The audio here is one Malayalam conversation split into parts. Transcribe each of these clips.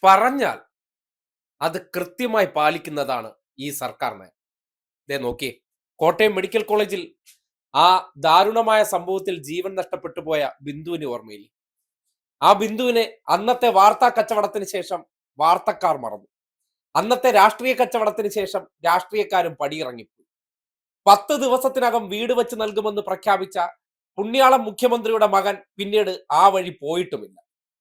പറഞ്ഞാൽ അത് കൃത്യമായി പാലിക്കുന്നതാണ് ഈ സർക്കാർ നയം. ദേ നോക്കിയേ, കോട്ടയം മെഡിക്കൽ കോളേജിൽ ആ ദാരുണമായ സംഭവത്തിൽ ജീവൻ നഷ്ടപ്പെട്ടു പോയ ബിന്ദുവിനെ ഓർമ്മയില്ലേ? ആ ബിന്ദുവിനെ അന്നത്തെ വാർത്താ കച്ചവടത്തിന് ശേഷം വാർത്തക്കാർ മറന്നു. അന്നത്തെ രാഷ്ട്രീയ കച്ചവടത്തിന് ശേഷം രാഷ്ട്രീയക്കാരും പടിയിറങ്ങിപ്പോയി. 10 ദിവസത്തിനകം വീട് വെച്ച് നൽകുമെന്ന് പ്രഖ്യാപിച്ച പുണ്യാളം മുഖ്യമന്ത്രിയുടെ മകൻ പിന്നീട് ആ വഴി പോയിട്ടുമില്ല.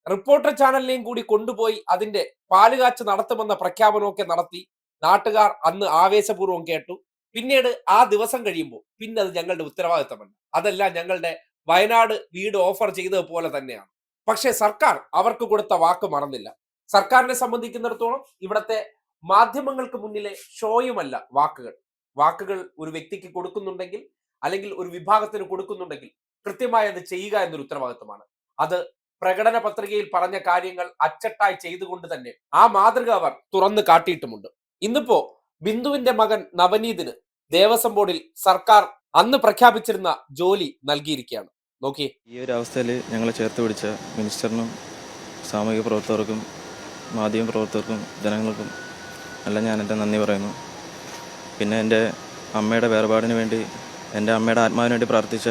റിപ്പോർട്ടർ ചാനലിനെയും കൂടി കൊണ്ടുപോയി അതിന്റെ പാലുകാച്ച് നടത്തുമെന്ന പ്രഖ്യാപനമൊക്കെ നടത്തി. നാട്ടുകാർ അന്ന് ആവേശപൂർവ്വം കേട്ടു. പിന്നീട് ആ ദിവസം കഴിയുമ്പോൾ പിന്നെ അത് ഞങ്ങളുടെ ഉത്തരവാദിത്തമല്ല, അതെല്ലാം ഞങ്ങളുടെ വയനാട് വീട് ഓഫർ ചെയ്തതുപോലെ തന്നെയാണ്. പക്ഷേ സർക്കാർ അവർക്ക് കൊടുത്ത വാക്ക് മറന്നില്ല. സർക്കാരിനെ സംബന്ധിക്കുന്നിടത്തോളം ഇവിടത്തെ മാധ്യമങ്ങൾക്ക് മുന്നിലെ ഷോയുമല്ല വാക്കുകൾ. വാക്കുകൾ ഒരു വ്യക്തിക്ക് കൊടുക്കുന്നുണ്ടെങ്കിൽ, അല്ലെങ്കിൽ ഒരു വിഭാഗത്തിന് കൊടുക്കുന്നുണ്ടെങ്കിൽ കൃത്യമായി അത് ചെയ്യുക എന്നൊരു ഉത്തരവാദിത്തമാണ്. അത് പ്രകടന പത്രികയിൽ പറഞ്ഞ കാര്യങ്ങൾ അച്ചട്ടായി ചെയ്തുകൊണ്ട് തന്നെ ആ മാതൃക അവർ തുറന്നു കാട്ടിയിട്ടുമുണ്ട്. ഇന്നിപ്പോ ബിന്ദുവിന്റെ മകൻ നവനീതിന് ദേവസ്വം ബോർഡിൽ സർക്കാർ അന്ന് പ്രഖ്യാപിച്ചിരുന്ന ജോലി നൽകിയിരിക്കുകയാണ്. നോക്കി, ഈ ഒരു അവസ്ഥയിൽ ഞങ്ങളെ ചേർത്ത് പിടിച്ച മിനിസ്റ്ററിനും സാമൂഹിക പ്രവർത്തകർക്കും മാധ്യമ പ്രവർത്തകർക്കും ജനങ്ങൾക്കും എല്ലാം ഞാൻ എൻ്റെ നന്ദി പറയുന്നു. പിന്നെ എൻ്റെ അമ്മയുടെ വേർപാടിന് വേണ്ടി, എൻ്റെ അമ്മയുടെ ആത്മാവിന് വേണ്ടി പ്രാർത്ഥിച്ച,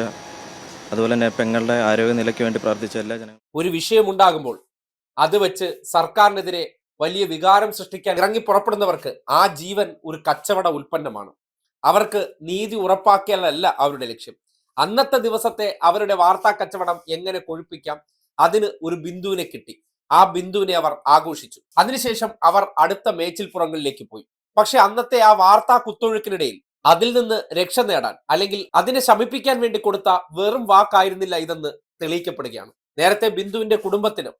അതുപോലെ തന്നെ പെങ്ങളുടെ ആരോഗ്യനിലയ്ക്ക് വേണ്ടി പ്രാർത്ഥിച്ച എല്ലാ ജനങ്ങളും. ഒരു വിഷയമുണ്ടാകുമ്പോൾ അത് വെച്ച് സർക്കാരിനെതിരെ വലിയ വികാരം സൃഷ്ടിക്കാൻ ഇറങ്ങി പുറപ്പെടുന്നവർക്ക് ആ ജീവൻ ഒരു കച്ചവട ഉൽപ്പന്നമാണ്. അവർക്ക് നീതി ഉറപ്പാക്കിയാലല്ല അവരുടെ ലക്ഷ്യം. അന്നത്തെ ദിവസത്തെ അവരുടെ വാർത്താ കച്ചവടം എങ്ങനെ കൊഴുപ്പിക്കാം, അതിന് ഒരു ബിന്ദുവിനെ കിട്ടി. ആ ബിന്ദുവിനെ അവർ ആഘോഷിച്ചു. അതിനുശേഷം അവർ അടുത്ത മേച്ചിൽപ്പുറങ്ങളിലേക്ക് പോയി. പക്ഷെ അന്നത്തെ ആ വാർത്താ കുത്തൊഴുക്കിനിടയിൽ അതിൽ നിന്ന് രക്ഷ നേടാൻ, അല്ലെങ്കിൽ അതിനെ ശമിപ്പിക്കാൻ വേണ്ടി കൊടുത്ത വെറും വാക്കായിരുന്നില്ല ഇതെന്ന് തെളിയിക്കപ്പെടുകയാണ്. നേരത്തെ ബിന്ദുവിന്റെ കുടുംബത്തിന്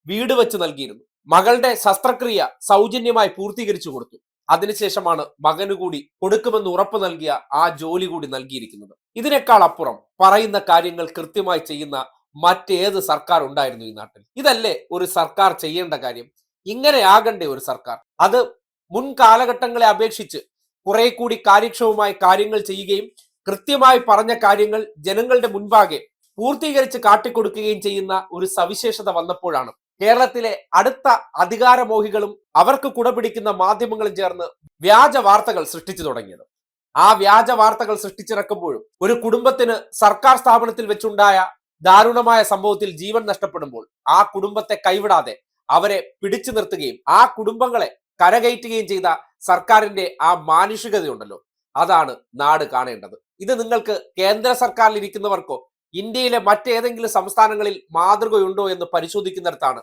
വീട് വെച്ച് നൽകിയിരുന്നു. മകളുടെ ശസ്ത്രക്രിയ സൗജന്യമായി പൂർത്തീകരിച്ചു കൊടുത്തു. അതിനുശേഷമാണ് മകനു കൂടി കൊടുക്കുമെന്ന് ഉറപ്പ് നൽകിയ ആ ജോലി കൂടി നൽകിയിരിക്കുന്നത്. ഇതിനേക്കാൾ അപ്പുറം പറയുന്ന കാര്യങ്ങൾ കൃത്യമായി ചെയ്യുന്ന മറ്റേത് സർക്കാർ ഉണ്ടായിരുന്നു ഈ നാട്ടിൽ? ഇതല്ലേ ഒരു സർക്കാർ ചെയ്യേണ്ട കാര്യം? ഇങ്ങനെയാകണ്ടേ ഒരു സർക്കാർ? അത് മുൻ കാലഘട്ടങ്ങളെ അപേക്ഷിച്ച് കുറെ കൂടി കാര്യക്ഷമമായി കാര്യങ്ങൾ ചെയ്യുകയും കൃത്യമായി പറഞ്ഞ കാര്യങ്ങൾ ജനങ്ങളുടെ മുൻപാകെ പൂർത്തീകരിച്ച് കാട്ടിക്കൊടുക്കുകയും ചെയ്യുന്ന ഒരു സവിശേഷത വന്നപ്പോഴാണ് കേരളത്തിലെ അടുത്ത അധികാരമോഹികളും അവർക്ക് കുടപിടിക്കുന്ന മാധ്യമങ്ങളും ചേർന്ന് വ്യാജ വാർത്തകൾ സൃഷ്ടിച്ചു തുടങ്ങിയത്. ആ വ്യാജ വാർത്തകൾ സൃഷ്ടിച്ചിറക്കുമ്പോഴും ഒരു കുടുംബത്തിന് സർക്കാർ സ്ഥാപനത്തിൽ വെച്ചുണ്ടായ ദാരുണമായ സംഭവത്തിൽ ജീവൻ നഷ്ടപ്പെടുമ്പോൾ ആ കുടുംബത്തെ കൈവിടാതെ അവരെ പിടിച്ചു നിർത്തുകയും ആ കുടുംബങ്ങളെ കരകയറ്റുകയും ചെയ്ത സർക്കാരിന്റെ ആ മാനുഷികതയുണ്ടല്ലോ, അതാണ് നാട് കാണേണ്ടത്. ഇത് നിങ്ങൾക്ക് കേന്ദ്ര സർക്കാരിൽ ഇരിക്കുന്നവർക്കോ ഇന്ത്യയിലെ മറ്റേതെങ്കിലും സംസ്ഥാനങ്ങളിൽ മാതൃകയുണ്ടോ എന്ന് പരിശോധിക്കുന്നിടത്താണ്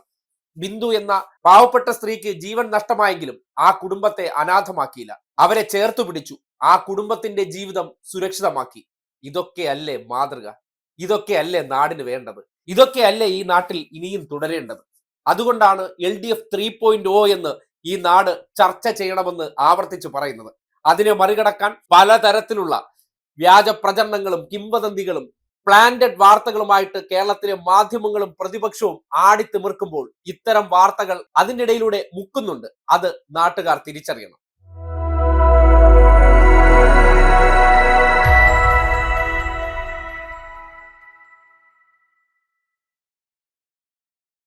ബിന്ദു എന്ന പാവപ്പെട്ട സ്ത്രീക്ക് ജീവൻ നഷ്ടമായെങ്കിലും ആ കുടുംബത്തെ അനാഥമാക്കിയില്ല. അവരെ ചേർത്തു പിടിച്ചു. ആ കുടുംബത്തിന്റെ ജീവിതം സുരക്ഷിതമാക്കി. ഇതൊക്കെയല്ലേ മാതൃക? ഇതൊക്കെയല്ലേ നാടിന് വേണ്ടത്? ഇതൊക്കെയല്ലേ ഈ നാട്ടിൽ ഇനിയും തുടരേണ്ടത്? അതുകൊണ്ടാണ് LDF 3.0 എന്ന് ഈ നാട് ചർച്ച ചെയ്യണമെന്ന് ആവർത്തിച്ച് പറയുന്നത്. അതിനെ മറികടക്കാൻ പലതരത്തിലുള്ള വ്യാജ പ്രചരണങ്ങളും കിംവദന്തികളും പ്ലാന്റഡ് വാർത്തകളുമായിട്ട് കേരളത്തിലെ മാധ്യമങ്ങളും പ്രതിപക്ഷവും ആടിത്തിമിർക്കുമ്പോൾ ഇത്തരം വാർത്തകൾ അതിനിടയിലൂടെ മുക്കുന്നുണ്ട്. അത് നാട്ടുകാർ തിരിച്ചറിയണം.